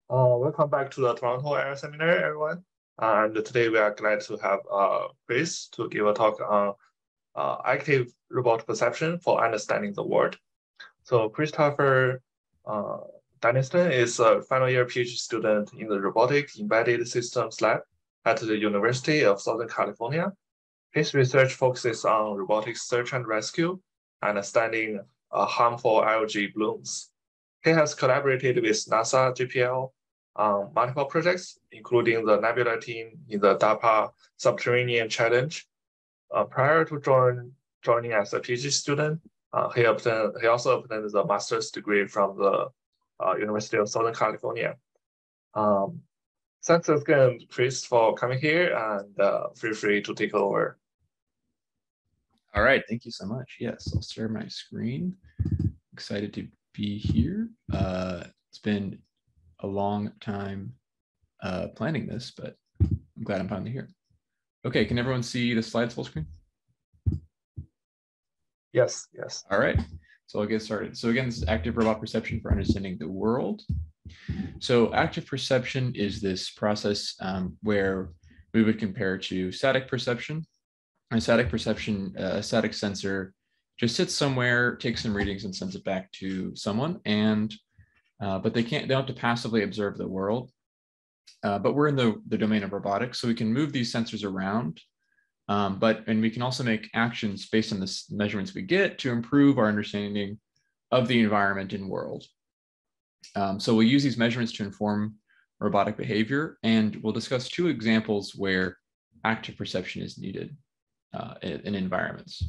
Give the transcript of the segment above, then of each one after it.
Welcome back to the Toronto Air Seminar, everyone. And today we are glad to have Chris to give a talk on active robot perception for understanding the world. So Christopher Denniston is a final year PhD student in the Robotic Embedded Systems Lab at the University of Southern California. His research focuses on robotic search and rescue and studying harmful algae blooms. He has collaborated with NASA JPL on multiple projects, including the NeBula team in the DARPA Subterranean Challenge. Prior to joining as a PhD student, he also obtained the master's degree from the University of Southern California. Thanks again, Chris, for coming here, and feel free to take over. All right, thank you so much. Yes, I'll share my screen. Excited to be here. It's been a long time planning this, but I'm glad I'm finally here. Okay, can everyone see the slides full screen? Yes, yes. All right, so I'll get started. So again, this is active robot perception for understanding the world. So active perception is this process where we would compare to static perception. A static perception, a static sensor just sits somewhere, takes some readings and sends it back to someone, and but they don't have to passively observe the world. But we're in the domain of robotics, so we can move these sensors around, and we can also make actions based on the measurements we get to improve our understanding of the environment and world. So we'll use these measurements to inform robotic behavior, and we'll discuss two examples where active perception is needed in environments.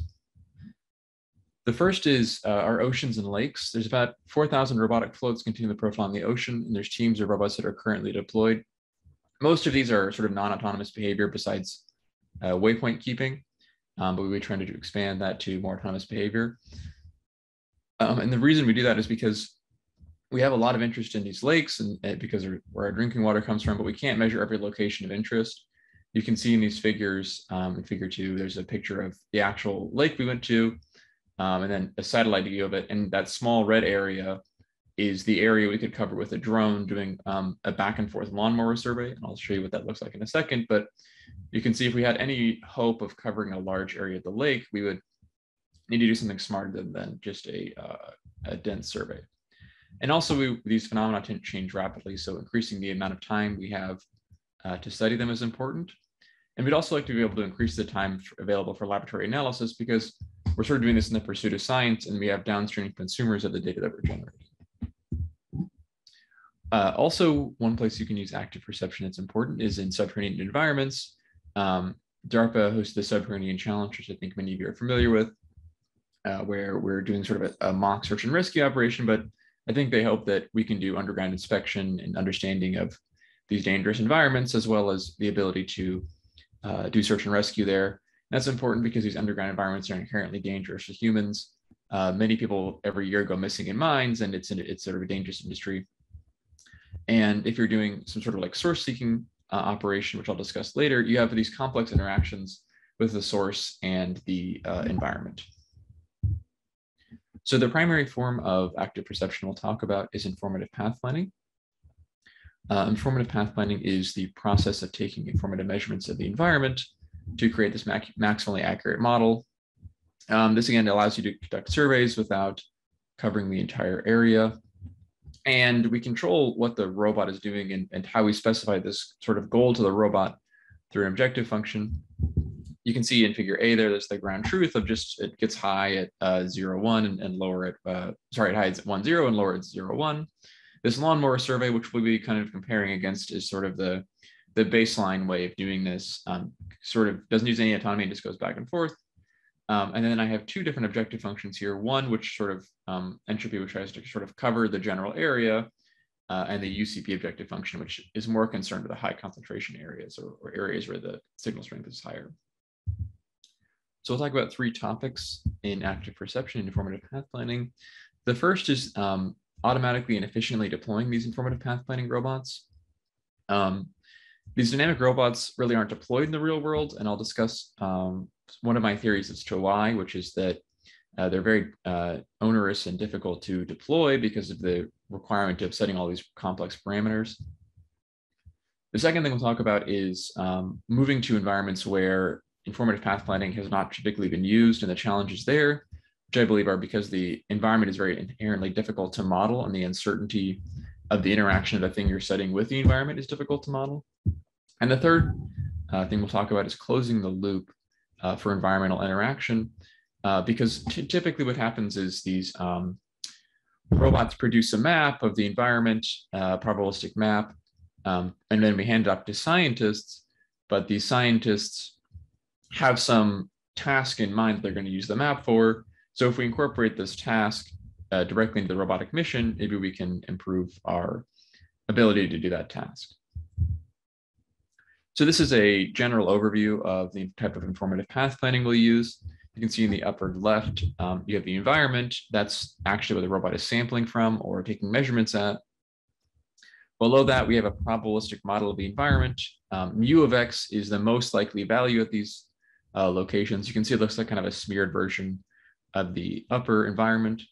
The first is our oceans and lakes. There's about 4,000 robotic floats containing the profile in the ocean, and there's teams of robots that are currently deployed. Most of these are sort of non-autonomous behavior besides waypoint keeping, but we'll be trying to expand that to more autonomous behavior. And the reason we do that is because we have a lot of interest in these lakes and because where our drinking water comes from, but we can't measure every location of interest. You can see in these figures, in figure 2, there's a picture of the actual lake we went to, and then a satellite view of it. And that small red area is the area we could cover with a drone doing a back and forth lawnmower survey. And I'll show you what that looks like in a second. But you can see if we had any hope of covering a large area of the lake, we would need to do something smarter than just a dense survey. And also these phenomena tend to change rapidly. So increasing the amount of time we have to study them is important. And we'd also like to be able to increase the time available for laboratory analysis because we're sort of doing this in the pursuit of science and we have downstream consumers of the data that we're generating. Also, one place you can use active perception that's important is in subterranean environments. DARPA hosts the Subterranean Challenge, which I think many of you are familiar with, where we're doing sort of a mock search and rescue operation, but I think they hope that we can do underground inspection and understanding of these dangerous environments, as well as the ability to do search and rescue there. And that's important because these underground environments are inherently dangerous to humans. Many people every year go missing in mines, and it's sort of a dangerous industry. And if you're doing some sort of like source seeking operation, which I'll discuss later, you have these complex interactions with the source and the environment. So the primary form of active perception we'll talk about is informative path planning. Informative path planning is the process of taking informative measurements of the environment to create this maximally accurate model. This again allows you to conduct surveys without covering the entire area. And we control what the robot is doing and how we specify this sort of goal to the robot through an objective function. You can see in figure A there's the ground truth of just it gets high at 0, 1 and lower at, it high at 1, 0 and lower at 0, 1. This lawnmower survey, which we'll be kind of comparing against, is sort of the baseline way of doing this. Sort of doesn't use any autonomy and just goes back and forth. And then I have two different objective functions here. One, which sort of entropy, which tries to sort of cover the general area, and the UCP objective function, which is more concerned with the high concentration areas or areas where the signal strength is higher. So we'll talk about three topics in active perception and informative path planning. The first is automatically and efficiently deploying these informative path planning robots. These dynamic robots really aren't deployed in the real world, and I'll discuss one of my theories as to why, which is that they're very onerous and difficult to deploy because of the requirement of setting all these complex parameters. The second thing we'll talk about is moving to environments where informative path planning has not typically been used, and the challenges there, which I believe are because the environment is very inherently difficult to model, and the uncertainty of the interaction of the thing you're setting with the environment is difficult to model. And the third thing we'll talk about is closing the loop for environmental interaction, because typically what happens is these robots produce a map of the environment, probabilistic map, and then we hand it up to scientists, but these scientists have some task in mind that they're going to use the map for. So if we incorporate this task directly into the robotic mission, maybe we can improve our ability to do that task. So this is a general overview of the type of informative path planning we'll use. You can see in the upper left, you have the environment. That's actually where the robot is sampling from or taking measurements at. Below that, we have a probabilistic model of the environment. Mu of x is the most likely value at these locations. You can see it looks like kind of a smeared version of the upper environment,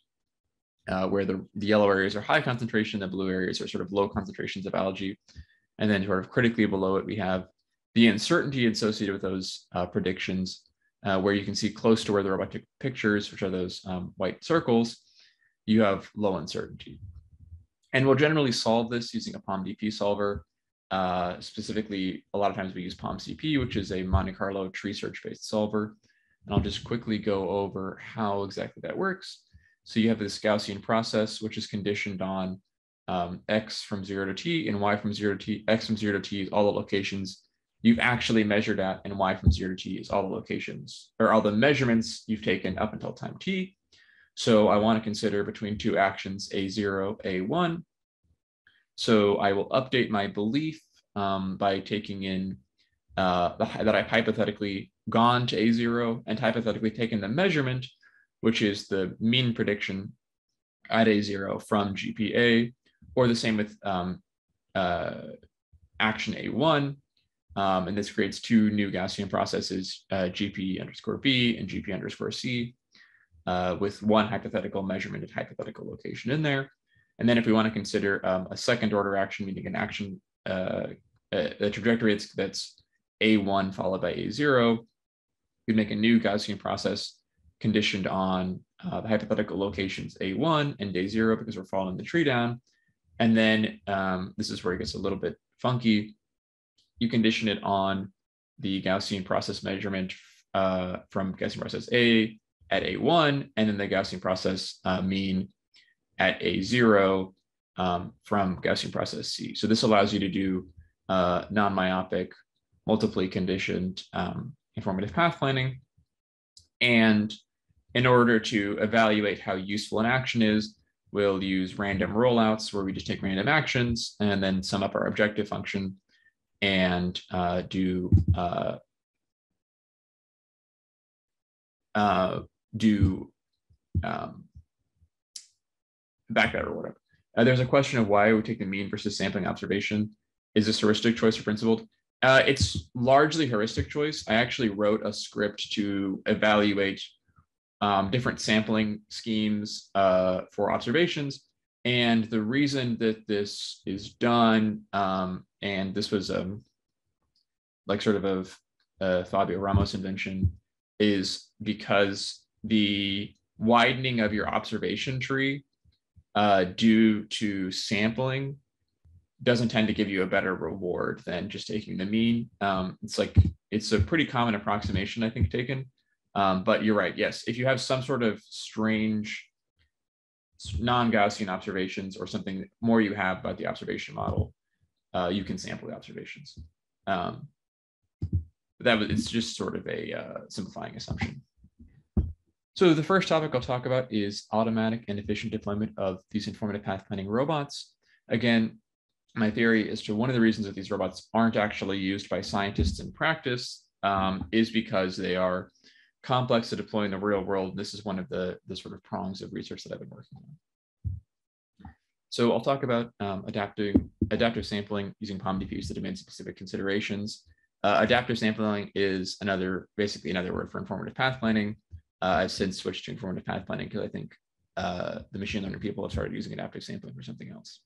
where the yellow areas are high concentration, the blue areas are sort of low concentrations of algae. And then sort of critically below it, we have the uncertainty associated with those predictions, where you can see close to where the robot took pictures, which are those white circles, you have low uncertainty. And we'll generally solve this using a POM-DP solver. Specifically, a lot of times we use POM-CP, which is a Monte Carlo tree search-based solver. And I'll just quickly go over how exactly that works. So you have this Gaussian process, which is conditioned on x from 0 to t and y from 0 to t. X from 0 to t is all the locations you've actually measured at, and y from 0 to t is all the locations, or all the measurements you've taken up until time t. So I want to consider between two actions, A0, A1. So I will update my belief by taking in that I've hypothetically gone to A0 and hypothetically taken the measurement, which is the mean prediction at A0 from GPA, or the same with action A1. And this creates two new Gaussian processes, GP underscore B and GP underscore C, with one hypothetical measurement of hypothetical location in there. And then if we want to consider a second order action, meaning an action, a trajectory that's A1 followed by A0, we'd make a new Gaussian process conditioned on the hypothetical locations A1 and A0 because we're following the tree down. And then this is where it gets a little bit funky. You condition it on the Gaussian process measurement from Gaussian process A at A1, and then the Gaussian process mean at A0 from Gaussian process C. So this allows you to do non-myopic, multiply conditioned informative path planning. And in order to evaluate how useful an action is, we'll use random rollouts where we just take random actions and then sum up our objective function and do back that or whatever. There's a question of why we take the mean versus sampling observation. Is this heuristic choice or principled? It's largely heuristic choice. I actually wrote a script to evaluate different sampling schemes for observations. And the reason that this is done, and this was like sort of a Fabio Ramos invention, is because the widening of your observation tree due to sampling doesn't tend to give you a better reward than just taking the mean. It's a pretty common approximation, I think, taken. But you're right, yes. If you have some sort of strange non-Gaussian observations or something more you have about the observation model, you can sample the observations. It's just sort of a simplifying assumption. So the first topic I'll talk about is automatic and efficient deployment of these informative path planning robots. Again, my theory as to one of the reasons that these robots aren't actually used by scientists in practice is because they are complex to deploy in the real world. This is one of the sort of prongs of research that I've been working on. So I'll talk about adaptive sampling using POM-DPs to demand specific considerations. Adaptive sampling is basically another word for informative path planning. I've since switched to informative path planning because I think the machine learning people have started using adaptive sampling for something else.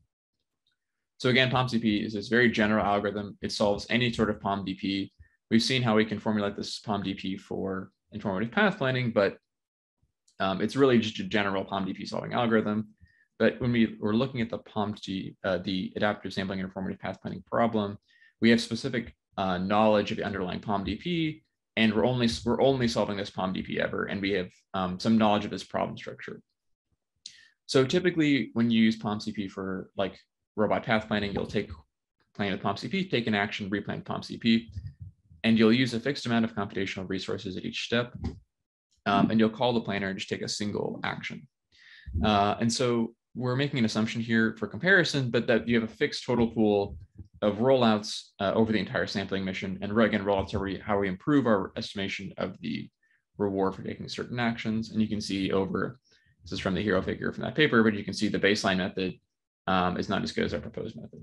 So again, POMCP is this very general algorithm. It solves any sort of POMDP. We've seen how we can formulate this POMDP for informative path planning, but it's really just a general POMDP solving algorithm. But when we were looking at the POMD, the adaptive sampling and informative path planning problem, we have specific knowledge of the underlying POMDP, and we're only solving this POMDP ever, and we have some knowledge of this problem structure. So typically, when you use POMCP for like robot path planning, you'll plan with POMCP, take an action, replan POMCP, and you'll use a fixed amount of computational resources at each step, and you'll call the planner and just take a single action. And so we're making an assumption here for comparison, but that you have a fixed total pool of rollouts over the entire sampling mission. And again, rollouts are how we improve our estimation of the reward for taking certain actions. And you can see this is from the hero figure from that paper, but you can see the baseline method is not as good as our proposed method.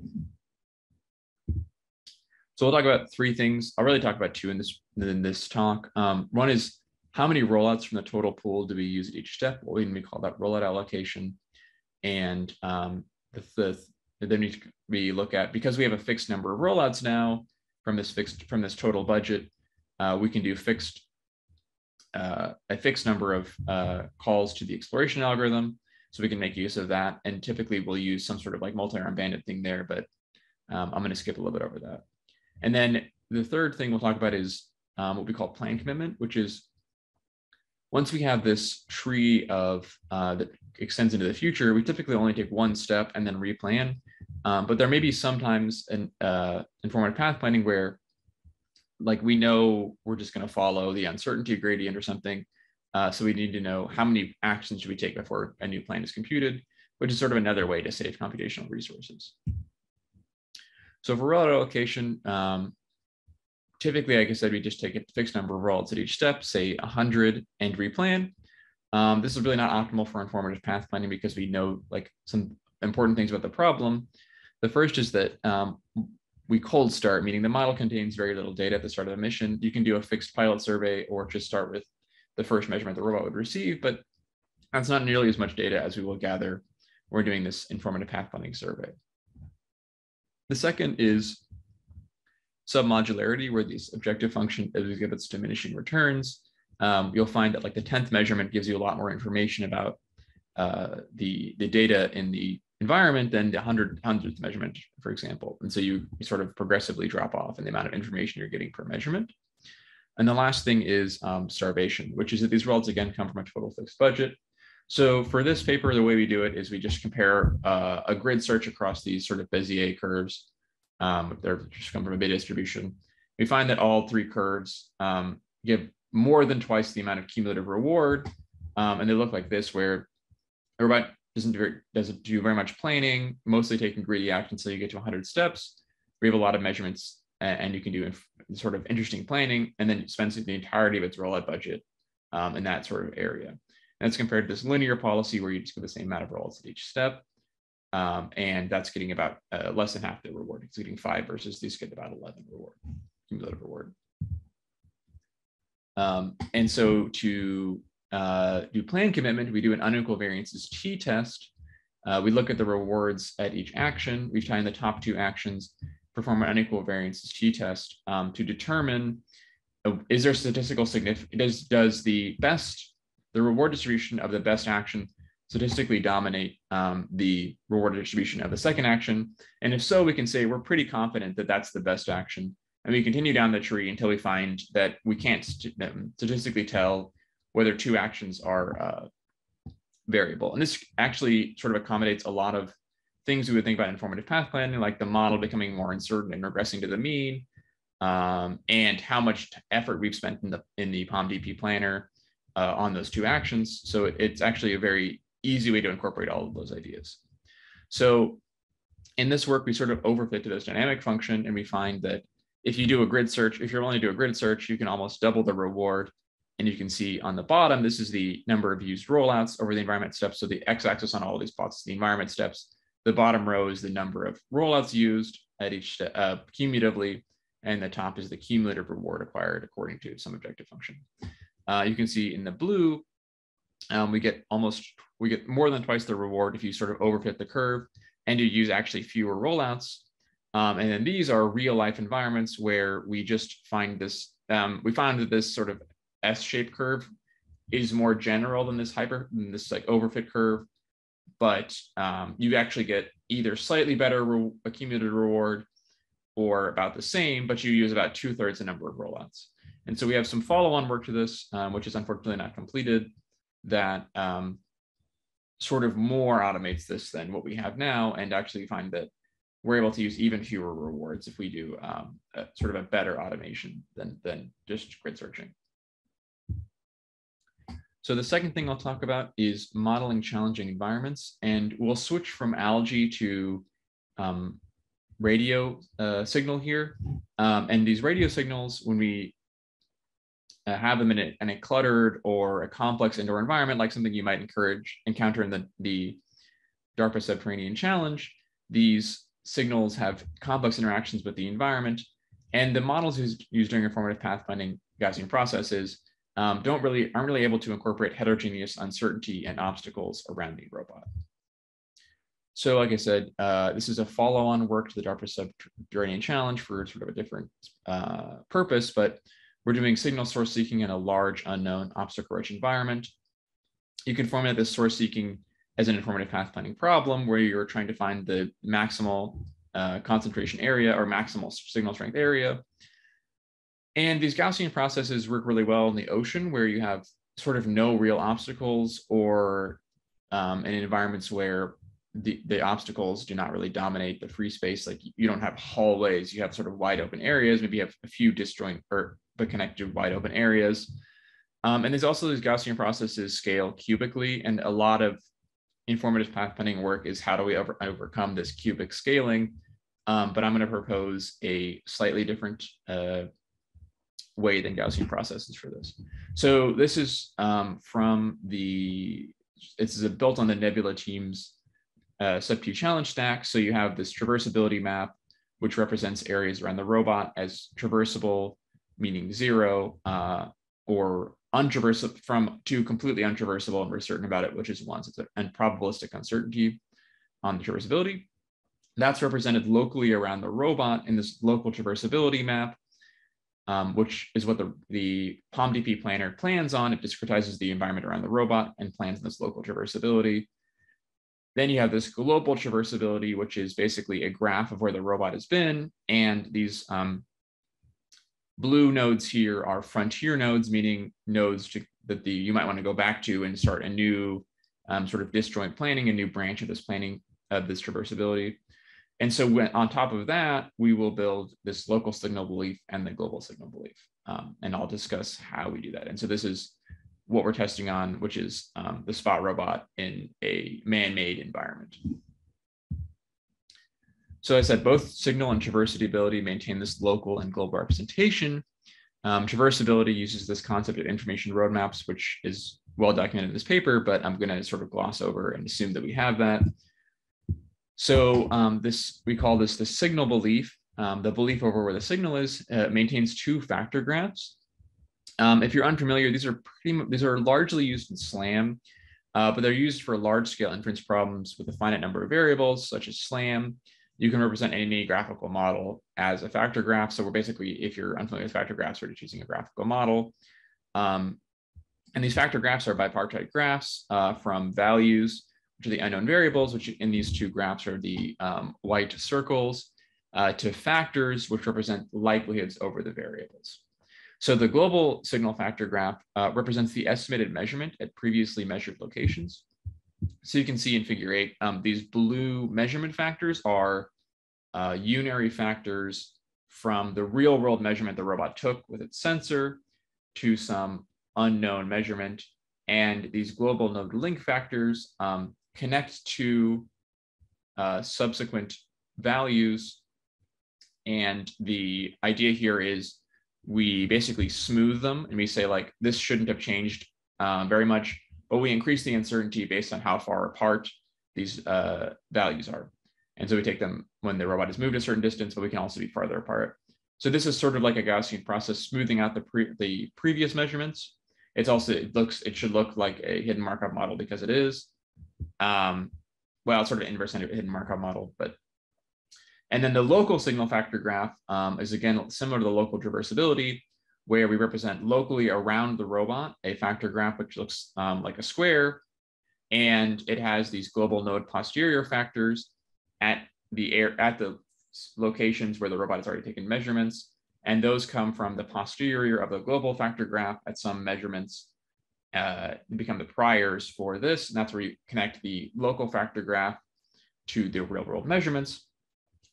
So we'll talk about three things. I'll really talk about two in this talk. One is how many rollouts from the total pool do we use at each step? What we call that rollout allocation. And then we look at, because we have a fixed number of rollouts now from this total budget, we can do a fixed number of calls to the exploration algorithm. So we can make use of that. And typically we'll use some sort of like multi-arm bandit thing there, but I'm going to skip a little bit over that. And then the third thing we'll talk about is what we call plan commitment, which is once we have this tree of that extends into the future, we typically only take one step and then replan. But there may be sometimes an informative path planning where like we know we're just going to follow the uncertainty gradient or something. So we need to know how many actions should we take before a new plan is computed, which is sort of another way to save computational resources. So for rollout allocation, typically, like I said, we just take a fixed number of rollouts at each step, say 100, and replan. This is really not optimal for informative path planning because we know like some important things about the problem. The first is that we cold start, meaning the model contains very little data at the start of the mission. You can do a fixed pilot survey or just start with the first measurement the robot would receive, but that's not nearly as much data as we will gather when we're doing this informative path planning survey. The second is submodularity, where this objective function exhibits diminishing returns. You'll find that like the 10th measurement gives you a lot more information about the data in the environment than the 100th measurement, for example. And so you sort of progressively drop off in the amount of information you're getting per measurement. And the last thing is starvation, which is that these results again come from a total fixed budget. So for this paper, the way we do it is we just compare a grid search across these sort of Bezier curves. They're just come from a beta distribution. We find that all three curves give more than twice the amount of cumulative reward. And they look like this, where a robot doesn't do very much planning, mostly taking greedy action until you get to 100 steps. We have a lot of measurements, and you can do sort of interesting planning, and then spends the entirety of its rollout budget in that sort of area. And that's compared to this linear policy where you just get the same amount of rollouts at each step. And that's getting about less than half the reward. It's getting 5 versus these get about 11 reward, cumulative reward. And so to do plan commitment, we do an unequal variances t-test. We look at the rewards at each action. We find the top 2 actions, perform an unequal variances t-test to determine is there statistical significance, does the reward distribution of the best action statistically dominate the reward distribution of the second action? And if so, we can say we're pretty confident that that's the best action. And we continue down the tree until we find that we can't statistically tell whether 2 actions are variable. And this actually sort of accommodates a lot of things we would think about informative path planning, like the model becoming more uncertain and regressing to the mean, and how much effort we've spent in the POMDP planner on those 2 actions. So it's actually a very easy way to incorporate all of those ideas. So in this work, we sort of overfit to this dynamic function, and we find that if you do a grid search, if you're willing to do a grid search, you can almost double the reward. And you can see on the bottom, this is the number of used rollouts over the environment steps. So the x-axis on all of these plots is the environment steps. The bottom row is the number of rollouts used at each step cumulatively, and the top is the cumulative reward acquired according to some objective function. you can see in the blue, we get more than twice the reward if you sort of overfit the curve and you use actually fewer rollouts. And then these are real life environments where we just find this, we found that this sort of S-shaped curve is more general than this like overfit curve, but you actually get either slightly better accumulated reward or about the same, but you use about 2/3 the number of rollouts. And so we have some follow-on work to this, which is unfortunately not completed, that sort of more automates this than what we have now, and actually find that we're able to use even fewer rewards if we do sort of a better automation than just grid searching. So the second thing I'll talk about is modeling challenging environments, and we'll switch from algae to radio signal here. And these radio signals, when we have them in a cluttered or a complex indoor environment, like something you might encounter in the DARPA Subterranean challenge, these signals have complex interactions with the environment, and the models used during informative pathfinding Gaussian processes aren't really able to incorporate heterogeneous uncertainty and obstacles around the robot. So like I said, this is a follow-on work to the DARPA Subterranean challenge for sort of a different purpose, but we're doing signal source seeking in a large unknown obstacle-rich environment. You can formulate this source seeking as an informative pathfinding problem where you're trying to find the maximal concentration area or maximal signal strength area. And these Gaussian processes work really well in the ocean where you have sort of no real obstacles, or in environments where the obstacles do not really dominate the free space. Like you don't have hallways, you have sort of wide open areas, maybe you have a few disjoint but connected wide open areas. And there's also these Gaussian processes scale cubically, and a lot of informative pathfinding work is how do we overcome this cubic scaling. But I'm going to propose a slightly different way than Gaussian processes for this. So this is this is built on the NeBula team's sub-Q challenge stack. So you have this traversability map, which represents areas around the robot as traversable, meaning 0, or untraversable to completely untraversable, and we're certain about it, which is 1. So it's a probabilistic uncertainty on the traversability. That's represented locally around the robot in this local traversability map, which is what the POMDP planner plans on. It discretizes the environment around the robot and plans this local traversability. Then you have this global traversability, which is basically a graph of where the robot has been. And these blue nodes here are frontier nodes, meaning nodes that you might want to go back to and start a new sort of disjoint planning, a new branch of this planning of this traversability. And so on top of that, we will build this local signal belief and the global signal belief. And I'll discuss how we do that. And so this is what we're testing on, which is the spot robot in a man-made environment. So I said both signal and traversability maintain this local and global representation. Traversability uses this concept of information roadmaps, which is well documented in this paper, but I'm going to sort of gloss over and assume that we have that. So we call this the signal belief. The belief over where the signal is maintains 2 factor graphs. If you're unfamiliar, these are largely used in SLAM, but they're used for large-scale inference problems with a finite number of variables, such as SLAM. You can represent any graphical model as a factor graph. So we're basically, if you're unfamiliar with factor graphs, we're just using a graphical model. And these factor graphs are bipartite graphs from values, which are the unknown variables, which in these 2 graphs are the white circles, to factors, which represent likelihoods over the variables. So the global signal factor graph represents the estimated measurement at previously measured locations. So you can see in figure 8, these blue measurement factors are unary factors from the real world measurement the robot took with its sensor to some unknown measurement. And these global node link factors connect to subsequent values. And the idea here is we basically smooth them and we say, like, this shouldn't have changed very much, but we increase the uncertainty based on how far apart these values are. And so we take them when the robot has moved a certain distance, but we can also be farther apart. So this is sort of like a Gaussian process, smoothing out the previous measurements. It's also, it should look like a hidden Markov model because it is. Well, it's sort of inverse hidden Markov model, but. And then the local signal factor graph is again similar to the local traversability, where we represent locally around the robot a factor graph which looks like a square, and it has these global node posterior factors at the locations where the robot has already taken measurements, and those come from the posterior of the global factor graph at some measurements become the priors for this, and that's where you connect the local factor graph to the real world measurements.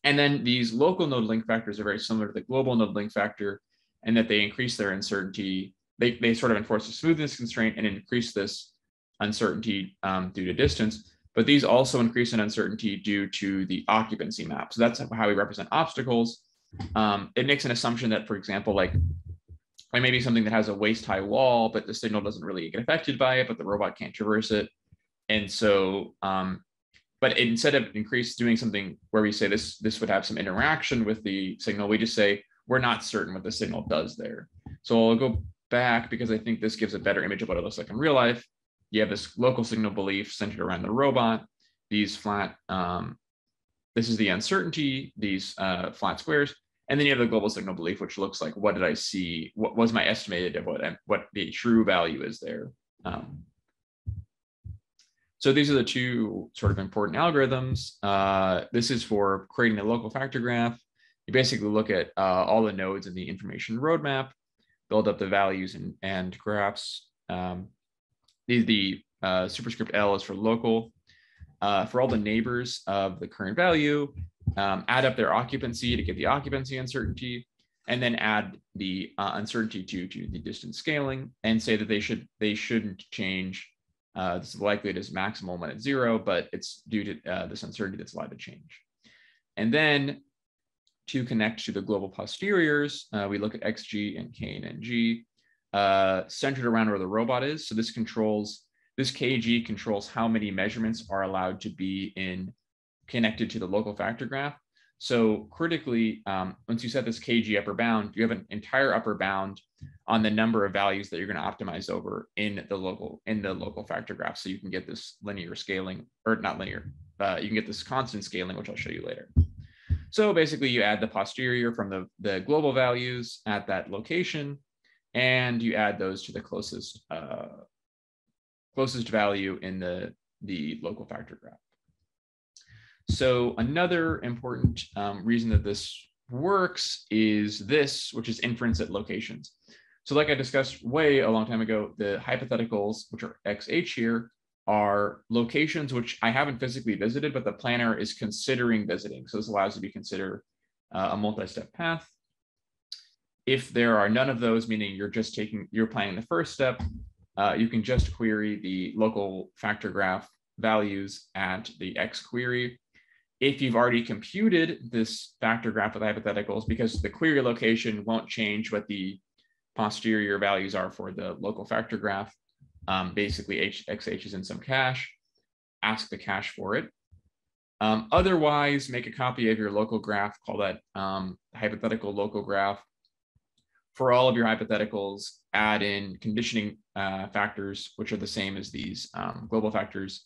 And then these local node link factors are very similar to the global node link factor, and that they increase their uncertainty. They sort of enforce a smoothness constraint and increase this uncertainty due to distance, but these also increase in uncertainty due to the occupancy map. So that's how we represent obstacles. It makes an assumption that, for example, like maybe something that has a waist-high wall, but the signal doesn't really get affected by it, but the robot can't traverse it. And so, but instead of doing something where we say this would have some interaction with the signal, we just say, we're not certain what the signal does there. So I'll go back because I think this gives a better image of what it looks like in real life. You have this local signal belief centered around the robot, these flat, this is the uncertainty, these flat squares, and then you have the global signal belief, which looks like, what did I see? What was my estimated of what the true value is there? So these are the two sort of important algorithms. This is for creating a local factor graph. You basically look at all the nodes in the information roadmap, build up the values and graphs. The superscript L is for local. For all the neighbors of the current value, add up their occupancy to get the occupancy uncertainty, and then add the uncertainty to the distance scaling, and say that they shouldn't change. This is likelihood is maximal when it's 0, but it's due to this uncertainty that's allowed to change. And then to connect to the global posteriors, we look at XG and K and NG centered around where the robot is. So this KG controls how many measurements are allowed to be connected to the local factor graph. So critically, once you set this KG upper bound, you have an entire upper bound on the number of values that you're going to optimize over in the local factor graph. So you can get this linear scaling, or not linear, you can get this constant scaling, which I'll show you later. So basically you add the posterior from the global values at that location, and you add those to the closest value in the local factor graph. So another important reason that this works is this, which is inference at locations. So like I discussed way a long time ago, the hypotheticals, which are XH here, are locations which I haven't physically visited, but the planner is considering visiting. So this allows you to consider a multi-step path. If there are none of those, meaning you're planning the first step, you can just query the local factor graph values at the X query. If you've already computed this factor graph with hypotheticals, because the query location won't change what the posterior values are for the local factor graph, basically XH is in some cache, ask the cache for it. Otherwise, make a copy of your local graph, call that hypothetical local graph. For all of your hypotheticals, add in conditioning factors, which are the same as these global factors,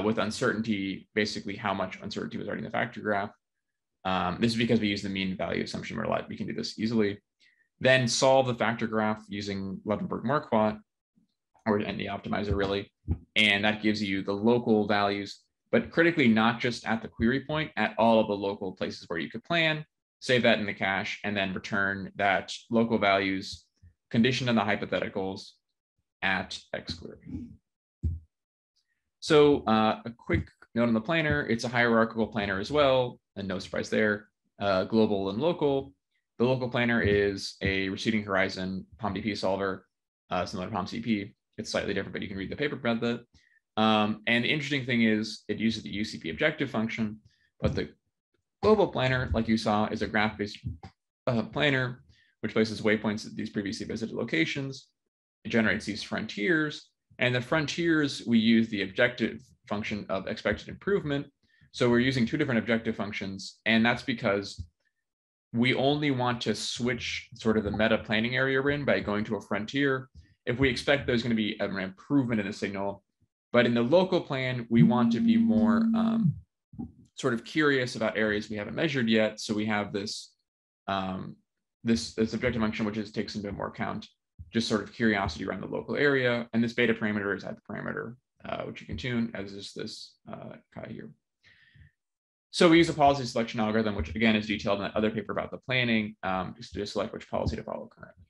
with uncertainty, basically how much uncertainty was already in the factor graph. This is because we use the mean value assumption. We can do this easily. Then solve the factor graph using Levenberg-Marquardt, or any optimizer really, and that gives you the local values, but critically not just at the query point, at all of the local places where you could plan, save that in the cache, and then return that local values conditioned on the hypotheticals at X query. So a quick note on the planner, it's a hierarchical planner as well, and no surprise there, global and local. The local planner is a receding horizon POMDP solver, similar to POMCP. It's slightly different, but you can read the paper about that. And the interesting thing is it uses the UCP objective function, but the global planner, like you saw, is a graph-based planner, which places waypoints at these previously visited locations. It generates these frontiers, and the frontiers, we use the objective function of expected improvement. So we're using two different objective functions, and that's because we only want to switch sort of the meta planning area we're in by going to a frontier if we expect there's going to be an improvement in the signal. But in the local plan, we want to be more sort of curious about areas we haven't measured yet. So we have this this objective function, which takes into more account just sort of curiosity around the local area. And this beta parameter is at the parameter, which you can tune, as is this chi here. So we use a policy selection algorithm, which again is detailed in that other paper about the planning, just to select which policy to follow currently.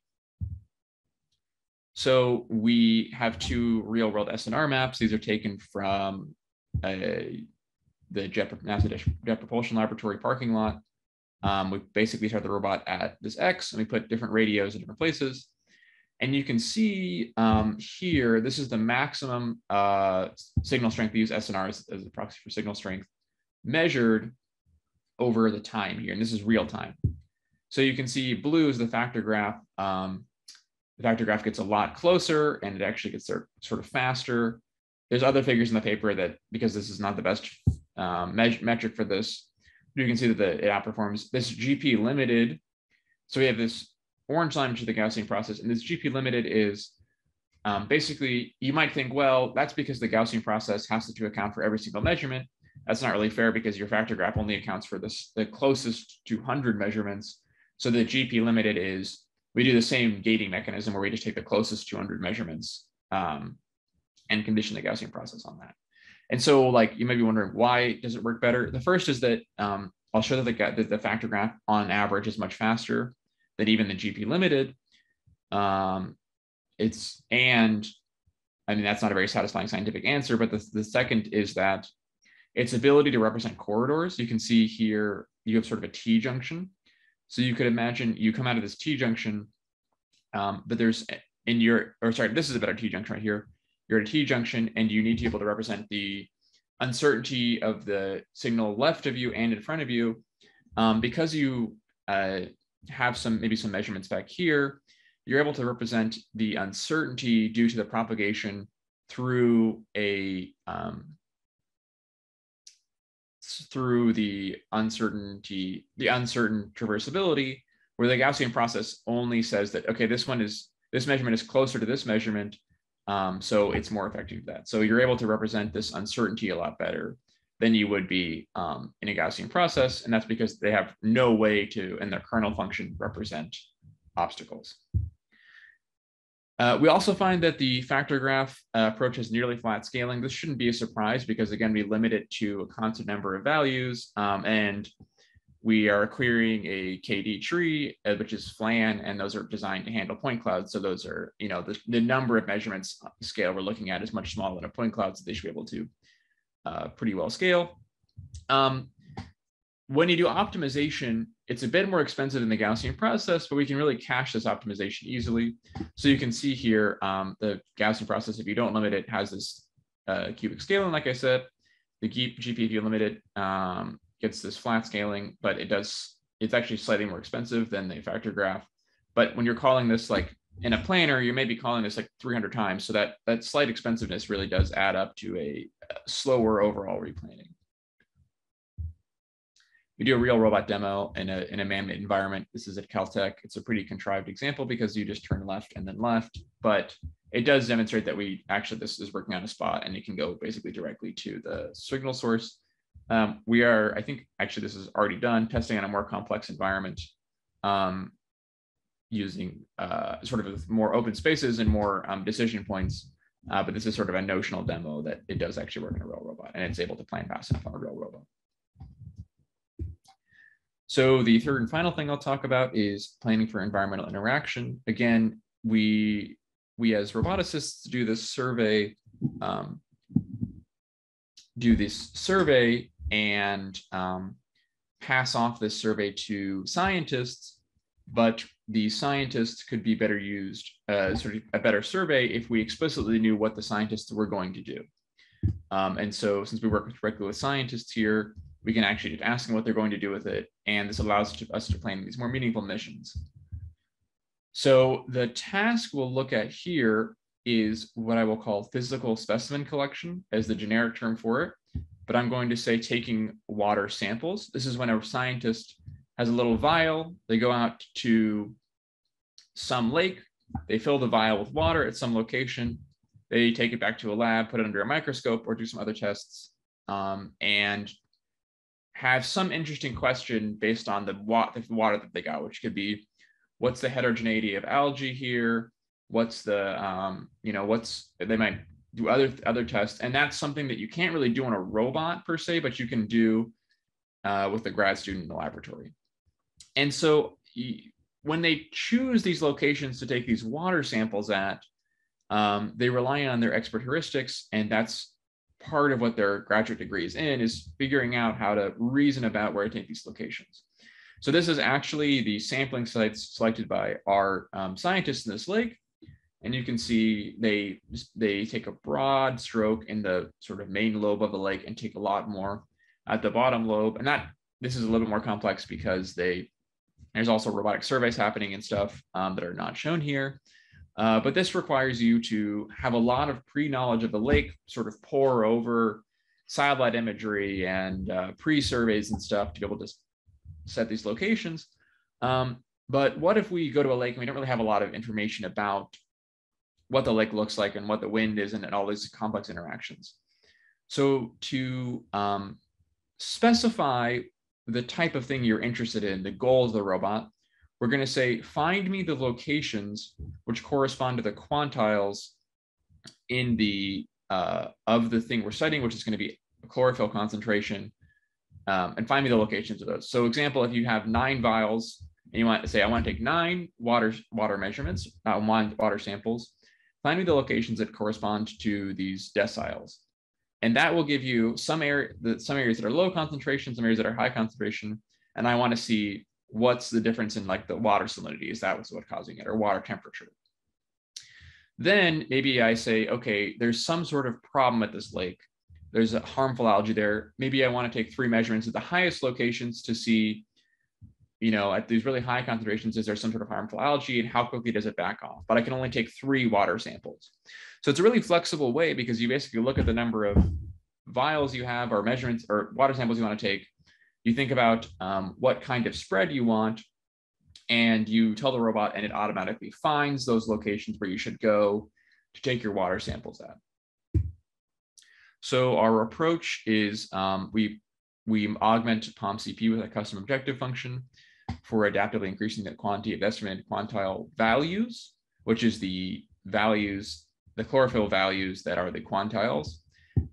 So we have two real world SNR maps. These are taken from the NASA Jet Propulsion Laboratory parking lot. We basically start the robot at this X, and we put different radios in different places. And you can see here, this is the maximum signal strength. We use SNR as a proxy for signal strength, measured over the time here. And this is real time. So you can see blue is the factor graph. The factor graph gets a lot closer, and it actually gets there sort of faster. There's other figures in the paper that, because this is not the best metric for this, you can see that it outperforms this GP limited. So we have this orange line, which is the Gaussian process, and this GP limited is basically, you might think, well, that's because the Gaussian process has to account for every single measurement. That's not really fair, because your factor graph only accounts for the closest to 100 measurements. So the GP limited is, we do the same gating mechanism where we just take the closest 200 measurements and condition the Gaussian process on that. And so, like, you might be wondering, why does it work better? The first is that I'll show that the factor graph on average is much faster than even the GP limited. And I mean, that's not a very satisfying scientific answer, but the second is that its ability to represent corridors. You can see here, you have sort of a T junction. So you could imagine you come out of this T junction, but there's this is a better T junction right here. You're at a T junction, and you need to be able to represent the uncertainty of the signal left of you and in front of you. Because you have maybe some measurements back here, you're able to represent the uncertainty due to the propagation through the uncertain traversability, where the Gaussian process only says that, okay, this measurement is closer to this measurement, so it's more effective for that. So you're able to represent this uncertainty a lot better than you would be in a Gaussian process, and that's because they have no way to, in their kernel function, represent obstacles. We also find that the factor graph approach has nearly flat scaling. This shouldn't be a surprise, because again, we limit it to a constant number of values, and we are querying a KD tree, which is FLAN, and those are designed to handle point clouds. So those are, the number of measurements scale we're looking at is much smaller than a point cloud, so they should be able to pretty well scale. When you do optimization, it's a bit more expensive than the Gaussian process, but we can really cache this optimization easily. So you can see here, the Gaussian process, if you don't limit it, has this cubic scaling, like I said. The GP, if you limit it, gets this flat scaling, but it's actually slightly more expensive than the factor graph. But when you're calling this, like in a planar, you may be calling this like 300 times. So that slight expensiveness really does add up to a slower overall replanning. We do a real robot demo in a man-made environment. This is at Caltech. It's a pretty contrived example because you just turn left and then left, but it does demonstrate that this is working on a spot, and it can go basically directly to the signal source. We are, I think, actually this is already done, testing on a more complex environment using sort of more open spaces and more decision points. But this is sort of a notional demo that it does actually work in a real robot, and it's able to plan fast enough on a real robot. So the third and final thing I'll talk about is planning for environmental interaction. Again, we as roboticists do this survey and pass off this survey to scientists, but the scientists could be better used, sort of a better survey, if we explicitly knew what the scientists were going to do. And so since we work directly with scientists here, we can actually just ask them what they're going to do with it. And this allows us to plan these more meaningful missions. So the task we'll look at here is what I will call physical specimen collection as the generic term for it. But I'm going to say taking water samples. This is when a scientist has a little vial. They go out to some lake they fill the vial with water at some location, they take it back to a lab, put it under a microscope or do some other tests, and have some interesting question based on the water that they got, which could be, what's the heterogeneity of algae here? What's the, they might do other tests. And that's something that you can't really do on a robot per se, but you can do with a grad student in the laboratory. And so when they choose these locations to take these water samples at, they rely on their expert heuristics, and that's part of what their graduate degree is in, is figuring out how to reason about where to take these locations. So this is actually the sampling sites selected by our scientists in this lake. And you can see they take a broad stroke in the sort of main lobe of the lake and take a lot more at the bottom lobe. And this is a little bit more complex because there's also robotic surveys happening and stuff that are not shown here. But this requires you to have a lot of pre-knowledge of the lake, sort of pore over satellite imagery and pre-surveys and stuff to be able to set these locations. But what if we go to a lake and we don't really have a lot of information about what the lake looks like and what the wind is and all these complex interactions? So to specify the type of thing you're interested in, the goal of the robot, we're going to say, find me the locations which correspond to the quantiles in the of the thing we're studying, which is going to be chlorophyll concentration, and find me the locations of those. So example, if you have 9 vials and you want to say, I want to take 9 water measurements, 1 water samples, find me the locations that correspond to these deciles. And that will give you some areas that are low concentration, some areas that are high concentration. And I want to see what's the difference in like the water salinity. Is that what's causing it, or water temperature? Then maybe I say, okay, there's some sort of problem at this lake. There's a harmful algae there. Maybe I want to take 3 measurements at the highest locations to see, at these really high concentrations, is there some sort of harmful algae and how quickly does it back off? But I can only take 3 water samples. So it's a really flexible way, because you basically look at the number of vials you have or measurements or water samples you want to take. You think about what kind of spread you want, and you tell the robot, and it automatically finds those locations where you should go to take your water samples at. So our approach is we augment POM-CP with a custom objective function for adaptively increasing the quantity of estimated quantile values, which is the values, the chlorophyll values that are the quantiles.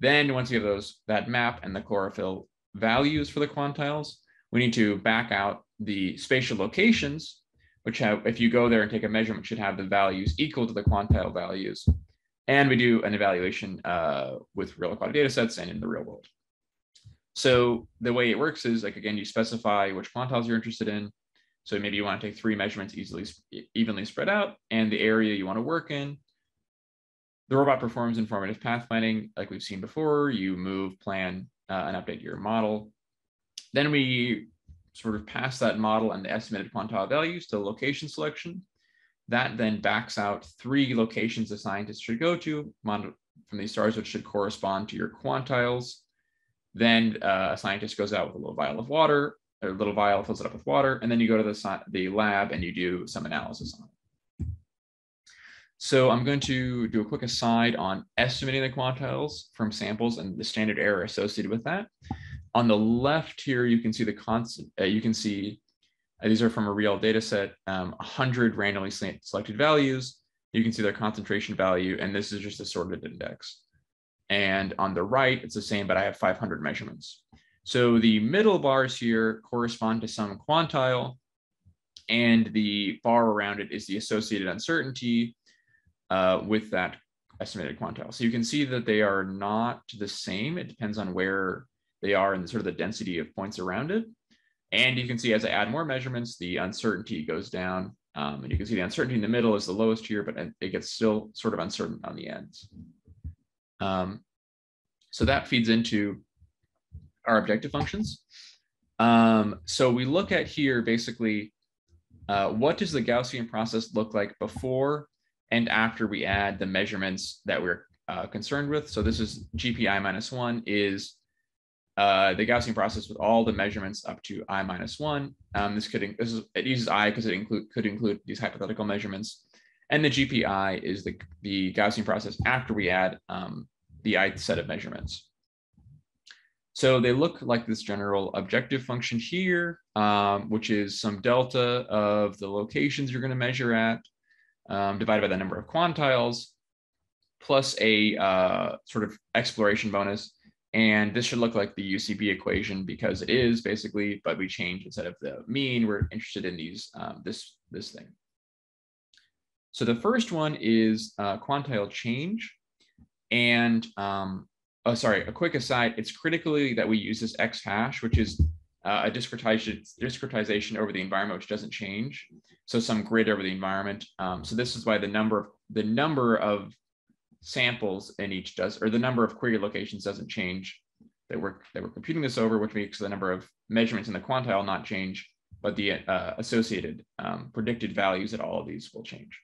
Then once you have that map and the chlorophyll values for the quantiles, we need to back out the spatial locations, which have, if you go there and take a measurement, should have the values equal to the quantile values. And we do an evaluation with real aquatic data sets and in the real world. So the way it works is, like, again, you specify which quantiles you're interested in. So maybe you want to take 3 measurements evenly spread out, and the area you want to work in. The robot performs informative path planning, like we've seen before. You move, plan, and update your model. Then we sort of pass that model and the estimated quantile values to location selection. That then backs out 3 locations the scientist should go to from these stars, which should correspond to your quantiles. Then a scientist goes out with a little vial of water, or a little vial, fills it up with water, and then you go to the lab and you do some analysis on it. So I'm going to do a quick aside on estimating the quantiles from samples and the standard error associated with that. On the left here, you can see the constant. You can see these are from a real data set, 100 randomly selected values. You can see their concentration value, and this is just a sorted index. And on the right, it's the same, but I have 500 measurements. So the middle bars here correspond to some quantile, and the bar around it is the associated uncertainty with that estimated quantile. So you can see that they are not the same. It depends on where they are in sort of the density of points around it. And you can see as I add more measurements, the uncertainty goes down. And you can see the uncertainty in the middle is the lowest here, but it gets still sort of uncertain on the ends. So that feeds into our objective functions. So we look at here, basically, what does the Gaussian process look like before and after we add the measurements that we're concerned with? So this is GPI-1 is the Gaussian process with all the measurements up to I-1. It uses I because it could include these hypothetical measurements. And the GPI is the Gaussian process after we add the ith set of measurements. So they look like this general objective function here, which is some delta of the locations you're going to measure at, divided by the number of quantiles, plus a sort of exploration bonus. And this should look like the UCB equation because it is basically, but we change instead of the mean, we're interested in these this thing. So the first one is quantile change. And oh, sorry, a quick aside, it's critically that we use this X hash, which is a discretization over the environment, which doesn't change. So some grid over the environment. So this is why the number of samples in each does, or the number of query locations doesn't change that we're computing this over, which makes the number of measurements in the quantile not change, but the associated predicted values at all of these will change.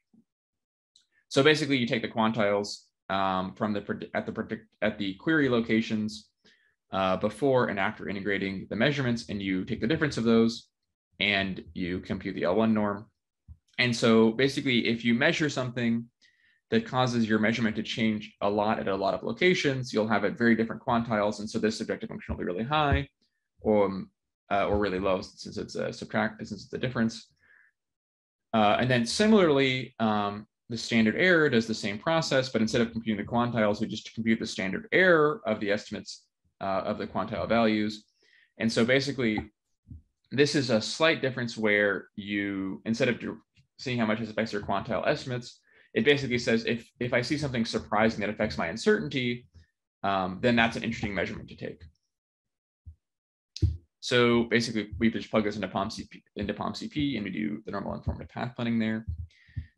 So basically you take the quantiles from at the query locations before and after integrating the measurements, and you take the difference of those and you compute the L1 norm. And so basically if you measure something that causes your measurement to change a lot at a lot of locations, you'll have very different quantiles. And so this objective function will be really high or really low since it's a difference. And then similarly, the standard error does the same process, but instead of computing the quantiles, we just compute the standard error of the estimates of the quantile values. And so basically, this is a slight difference where you, instead of seeing how much this affects your quantile estimates, it basically says if I see something surprising that affects my uncertainty, then that's an interesting measurement to take. So basically, we just plug this into POM-CP, and we do the normal informative path planning there.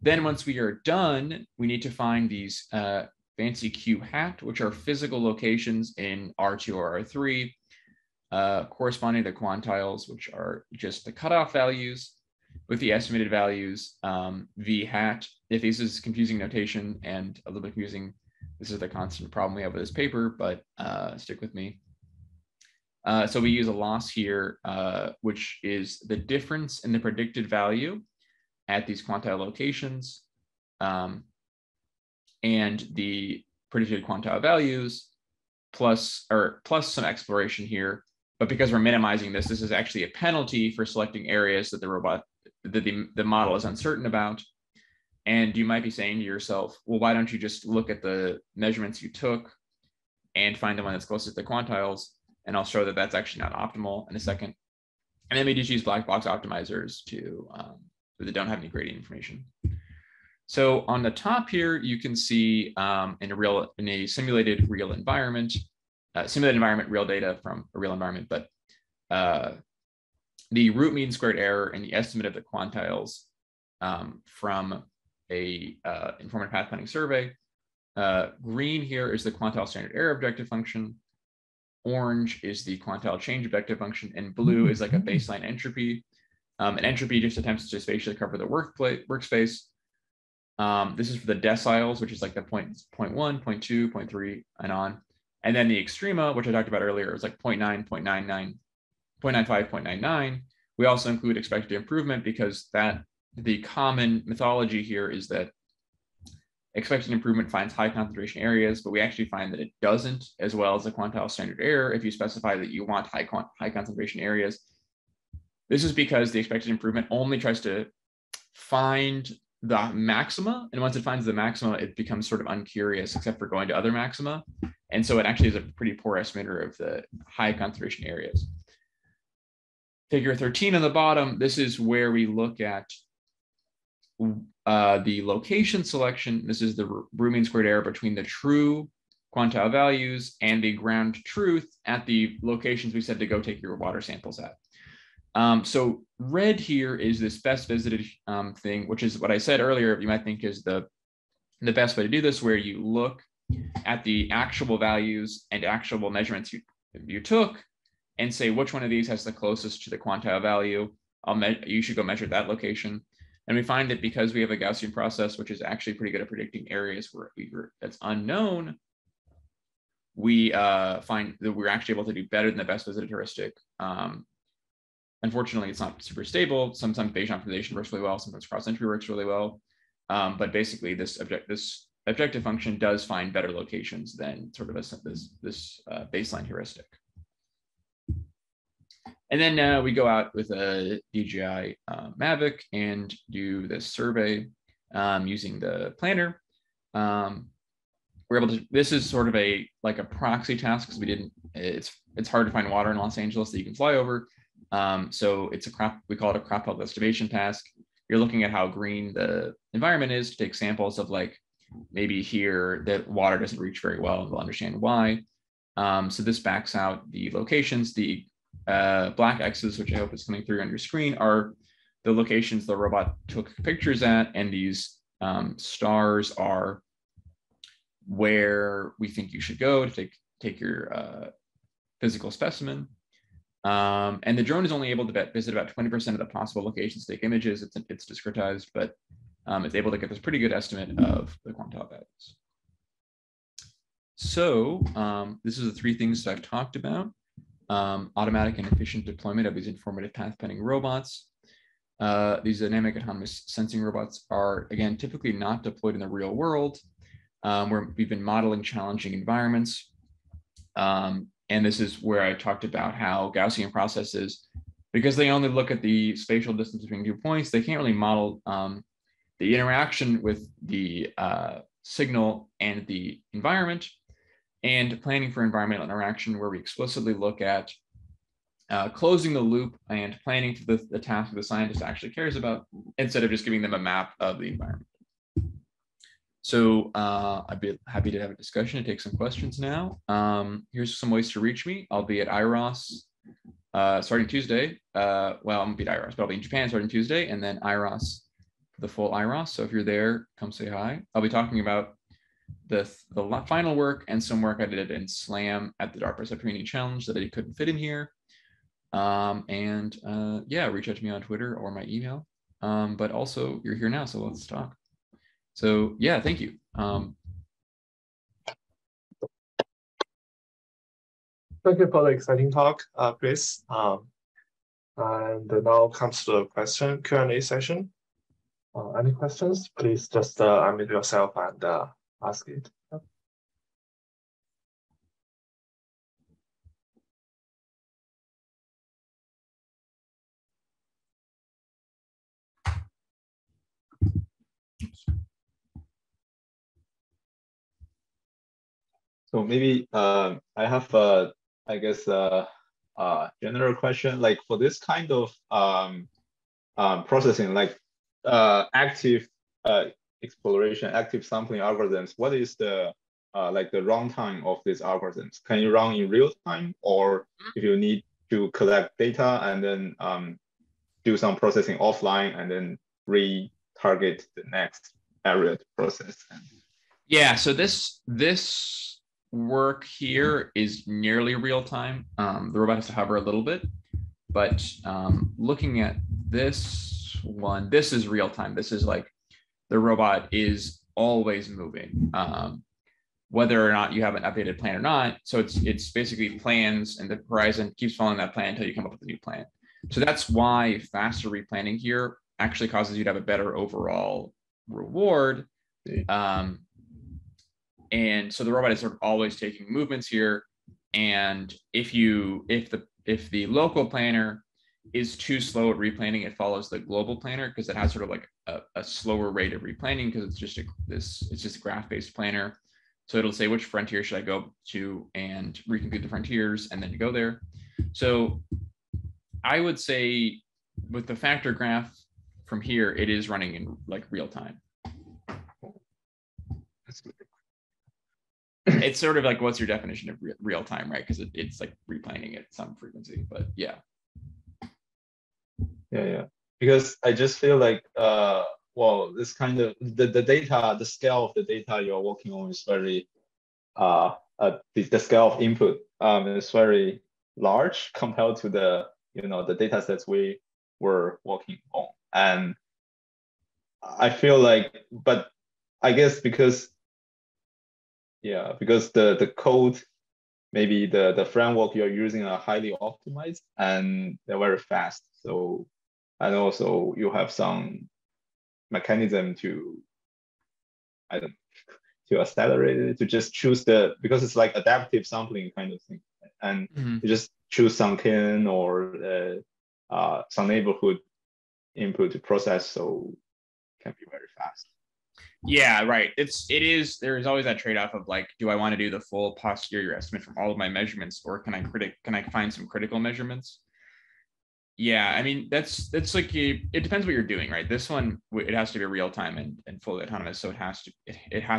Then once we are done, we need to find these fancy Q hat, which are physical locations in R2 or R3, corresponding to quantiles, which are just the cutoff values with the estimated values, V hat. If this is confusing notation and a little bit confusing, this is the constant problem we have with this paper, but stick with me. So we use a loss here, which is the difference in the predicted value at these quantile locations and the predicted quantile values plus some exploration here. But because we're minimizing this, this is actually a penalty for selecting areas that the model is uncertain about. And you might be saying to yourself, well, why don't you just look at the measurements you took and find the one that's closest to the quantiles? And I'll show that that's actually not optimal in a second. And then we just use black box optimizers to that don't have any gradient information. So on the top here, you can see in a simulated real environment, real data from a real environment, but the root mean squared error and the estimate of the quantiles from a informative path planning survey. Green here is the quantile standard error objective function. Orange is the quantile change objective function, and blue is like a baseline entropy. And entropy just attempts to spatially cover the workspace. This is for the deciles, which is like the 0.1, 0.2, 0.3, and on. And then the extrema, which I talked about earlier, is like 0.9, 0.99, 0.95, 0.99. We also include expected improvement because the common mythology here is that expected improvement finds high concentration areas, but we actually find that it doesn't, as well as the quantile standard error if you specify that you want high concentration areas. This is because the expected improvement only tries to find the maxima, and once it finds the maxima, it becomes sort of uncurious except for going to other maxima. And so it actually is a pretty poor estimator of the high concentration areas. Figure 13 on the bottom, this is where we look at the location selection. This is the root mean squared error between the true quantile values and the ground truth at the locations we said to go take your water samples at. So red here is this best visited thing, which is what I said earlier, you might think is the best way to do this, where you look at the actual values and actual measurements you took and say which one of these has the closest to the quantile value. You should go measure that location. And we find that because we have a Gaussian process, which is actually pretty good at predicting areas that's unknown, we find that we're actually able to do better than the best visited heuristic. Unfortunately, it's not super stable. Sometimes Bayesian optimization works really well. Sometimes cross-entropy works really well. But basically, this objective function does find better locations than sort of this baseline heuristic. And then we go out with a DJI Mavic and do this survey using the planner. We're able to, this is sort of like a proxy task because it's hard to find water in Los Angeles that you can fly over. So it's we call it a crop health estimation task. You're looking at how green the environment is to take samples of like, maybe here that water doesn't reach very well, and we'll understand why. So this backs out the locations. The black X's, which I hope is coming through on your screen, are the locations the robot took pictures at, and these stars are where we think you should go to take your physical specimen. And the drone is only able to visit about 20% of the possible locations to take images. It's discretized, but it's able to get this pretty good estimate of the quantile values. So this is the three things that I've talked about. Automatic and efficient deployment of these informative path planning robots. These dynamic autonomous sensing robots are, again, typically not deployed in the real world, where we've been modeling challenging environments. And this is where I talked about how Gaussian processes, because they only look at the spatial distance between 2 points, they can't really model the interaction with the signal and the environment, and planning for environmental interaction, where we explicitly look at closing the loop and planning for the task the scientist actually cares about, instead of just giving them a map of the environment. So I'd be happy to have a discussion and take some questions now. Here's some ways to reach me. I'll be at IROS starting Tuesday. Well, I'm gonna be at IROS, but I'll be in Japan starting Tuesday, and then IROS, the full IROS. So if you're there, come say hi. I'll be talking about the final work and some work I did in SLAM at the DARPA Subterranean Challenge that I couldn't fit in here. Yeah, reach out to me on Twitter or my email. But also, you're here now, so let's talk. So yeah, thank you. Thank you for the exciting talk, Chris. And now comes to the Q&A session. Any questions? Please just unmute yourself and ask it. So maybe I have I guess general question, like for this kind of processing, like active exploration, active sampling algorithms, what is the like the runtime of these algorithms? Can you run in real time, or if you need to collect data and then do some processing offline and then retarget the next area to process? Yeah, so this work here is nearly real time. The robot has to hover a little bit, but looking at this one, this is real time. This is like the robot is always moving, whether or not you have an updated plan or not. So it's basically plans, and the horizon keeps following that plan until you come up with a new plan. So that's why faster replanning here actually causes you to have a better overall reward. And so the robot is sort of always taking movements here. And if the local planner is too slow at replanning, it follows the global planner because it has sort of like a slower rate of replanning, because it's just a graph-based planner. So it'll say which frontier should I go to and recompute the frontiers, and then you go there. So I would say with the factor graph from here, it is running in like real time. It's sort of like, what's your definition of real time, right? Because it's like replanning at some frequency, but yeah. Yeah. Because I just feel like, well, this kind of the data, the scale of the data you're working on is very, the scale of input is very large compared to the the data sets we were working on, and I feel like, but I guess because the code, maybe the framework you're using are highly optimized and they're very fast. So, and also you have some mechanism to I don't to accelerate it, to just choose because it's like adaptive sampling kind of thing, and you just choose some kin or some neighborhood input to process, so it can be very fast. Yeah, right. There's always that trade-off of like, do I want to do the full posterior estimate from all of my measurements, or can I find some critical measurements? Yeah, I mean, that's like, it depends what you're doing, right? This one, it has to be real time and fully autonomous, so it has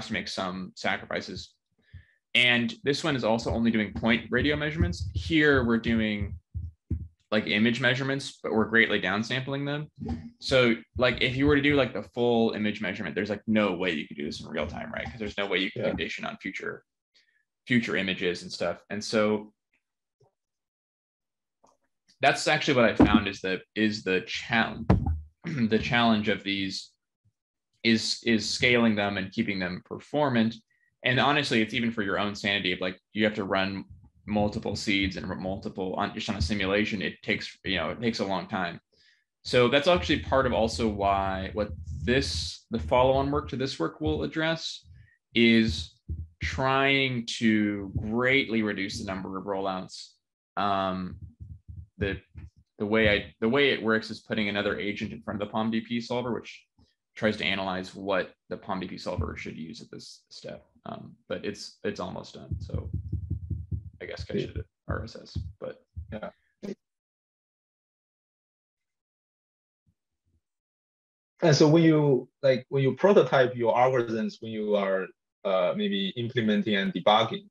to make some sacrifices. And this one is also only doing point radio measurements. Here we're doing like image measurements, but we're greatly downsampling them. So like if you were to do like the full image measurement, there's like no way you could do this in real time, right? Because there's no way you can condition on future images and stuff. And so that's actually what I found is the challenge. The challenge of these is scaling them and keeping them performant. And honestly, it's even for your own sanity of like, you have to run multiple seeds and just on a simulation. It takes a long time. So that's actually part of also why the follow-on work to this work will address is trying to greatly reduce the number of rollouts. The way it works is putting another agent in front of the POMDP solver, which tries to analyze what the POMDP solver should use at this step. But it's almost done. So I guess catch it at RSS, but yeah. And so when you prototype your algorithms, when you are maybe implementing and debugging,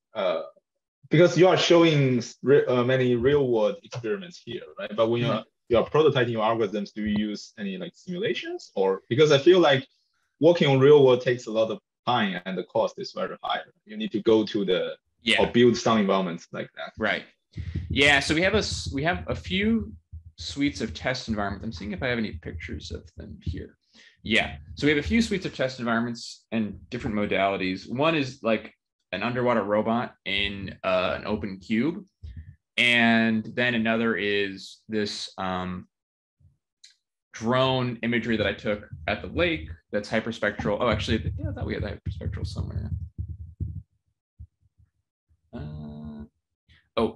because you are showing many real world experiments here, right? But when you are prototyping your algorithms, do you use any like simulations, or because I feel like working on real world takes a lot of time and the cost is very high. You need to go to or build some environments like that. Right. Yeah. So we have a few suites of test environments. I'm seeing if I have any pictures of them here. Yeah. So we have a few suites of test environments and different modalities. One is like an underwater robot in an open cube. And then another is this drone imagery that I took at the lake that's hyperspectral. Oh, actually, I thought we had the hyperspectral somewhere.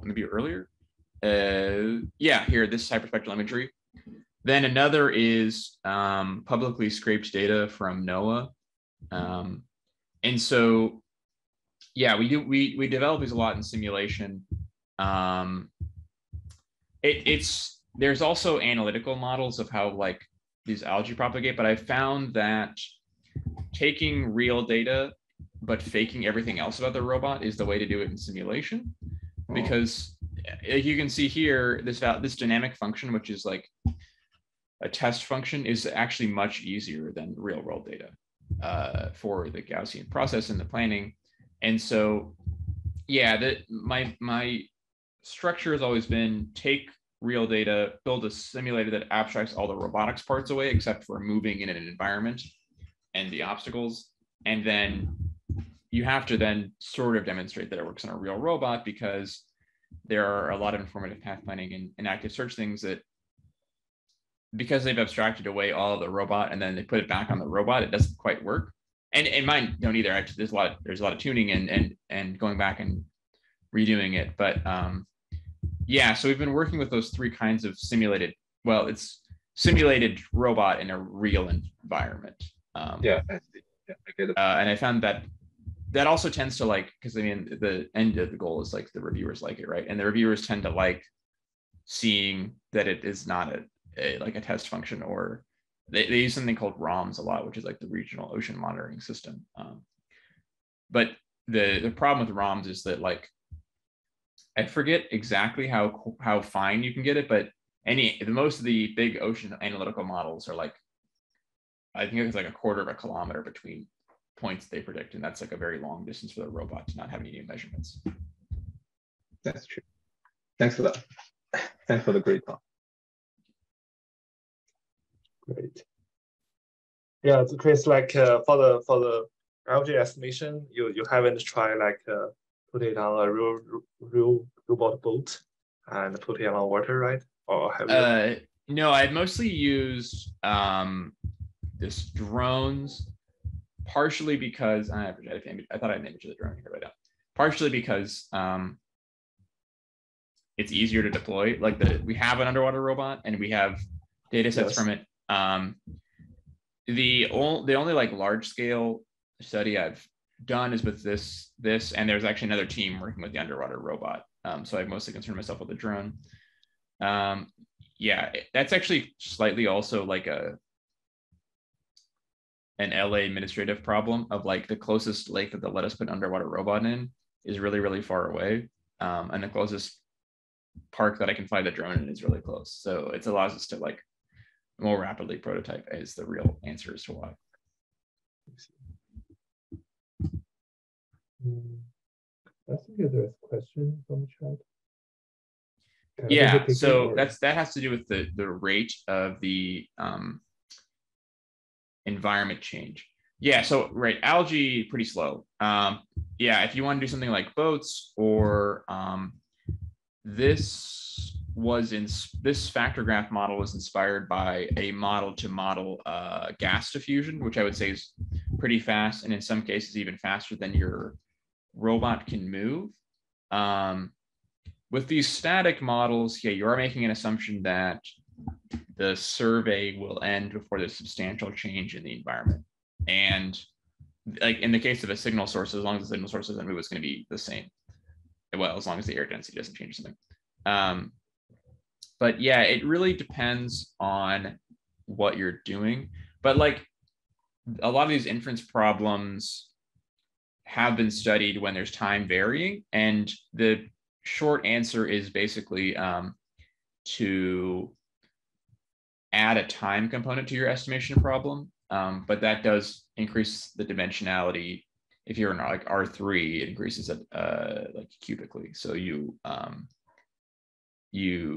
Maybe earlier. Yeah, here, this hyperspectral imagery. Then another is publicly scraped data from NOAA. And so, yeah, we develop these a lot in simulation. There's also analytical models of how like these algae propagate, but I found that taking real data but faking everything else about the robot is the way to do it in simulation, because you can see here this dynamic function, which is like a test function, is actually much easier than real world data for the Gaussian process and the planning. And so, yeah, my structure has always been take real data, build a simulator that abstracts all the robotics parts away, except for moving in an environment and the obstacles. And then you have to then sort of demonstrate that it works on a real robot, because there are a lot of informative path planning and active search things that, because they've abstracted away all of the robot and then they put it back on the robot, it doesn't quite work. And mine don't either. Actually, there's a lot of tuning and going back and redoing it. But yeah, so we've been working with those three kinds of simulated. Well, it's simulated robot in a real environment. I get it. And I found that also tends to like, because I mean, the end of the goal is like the reviewers like it, right? And the reviewers tend to like seeing that it is not like a test function, or they use something called ROMS a lot, which is like the regional ocean monitoring system. But the problem with ROMS is that, like, I forget exactly how fine you can get it, but most of the big ocean analytical models are like, I think it's like a quarter of a kilometer between points they predict, and that's like a very long distance for the robot to not have any new measurements. That's true. Thanks for that. Thanks for the great talk. Great. Yeah, Chris, like for the algae estimation, you haven't tried like put it on a real robot boat and put it on water, right? Or have you? No, I've mostly used this drones, partially because I thought I had an image of the drone here right now. Partially because it's easier to deploy. Like we have an underwater robot and we have data sets from it. The only like large scale study I've done is with this, and there's actually another team working with the underwater robot. So I've mostly concerned myself with the drone. Yeah, that's actually slightly also like an LA administrative problem of like the closest lake that they'll let us put an underwater robot in is really, really far away. And the closest park that I can fly the drone in is really close. So it allows us to like more rapidly prototype is the real answer as to why. I think there's a question from the chat. Yeah, so that has to do with the rate of the environment change. Yeah, so right, algae pretty slow. Yeah, if you want to do something like boats or this factor graph model was inspired by a model to model gas diffusion, which I would say is pretty fast, and in some cases even faster than your robot can move. With these static models, yeah, you are making an assumption that the survey will end before there's substantial change in the environment. And like in the case of a signal source, as long as the signal source doesn't move, it's going to be the same. Well, as long as the air density doesn't change something. But yeah, it really depends on what you're doing. But like a lot of these inference problems have been studied when there's time varying. And the short answer is basically to add a time component to your estimation problem. But that does increase the dimensionality. If you're in like R3, it increases it like cubically. So you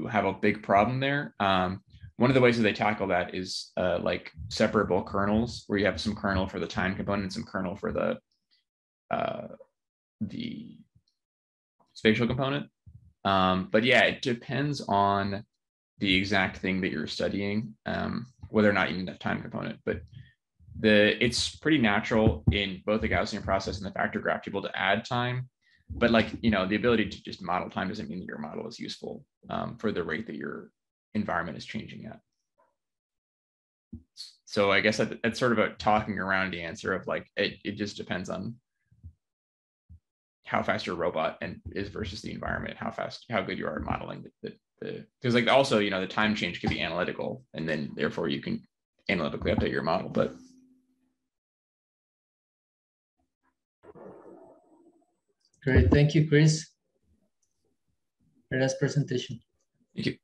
have a big problem there. One of the ways that they tackle that is like separable kernels, where you have some kernel for the time component and some kernel for the spatial component. But yeah, it depends on the exact thing that you're studying, whether or not you need that time component. But it's pretty natural in both the Gaussian process and the factor graph to be able to add time. But like, you know, the ability to just model time doesn't mean that your model is useful for the rate that your environment is changing at. So I guess that's sort of a talking around the answer of like, it just depends on how fast your robot is versus the environment, how good you are at modeling because like also, you know, the time change could be analytical and then therefore you can analytically update your model, but. Great, thank you, Chris. Very nice presentation. Thank you.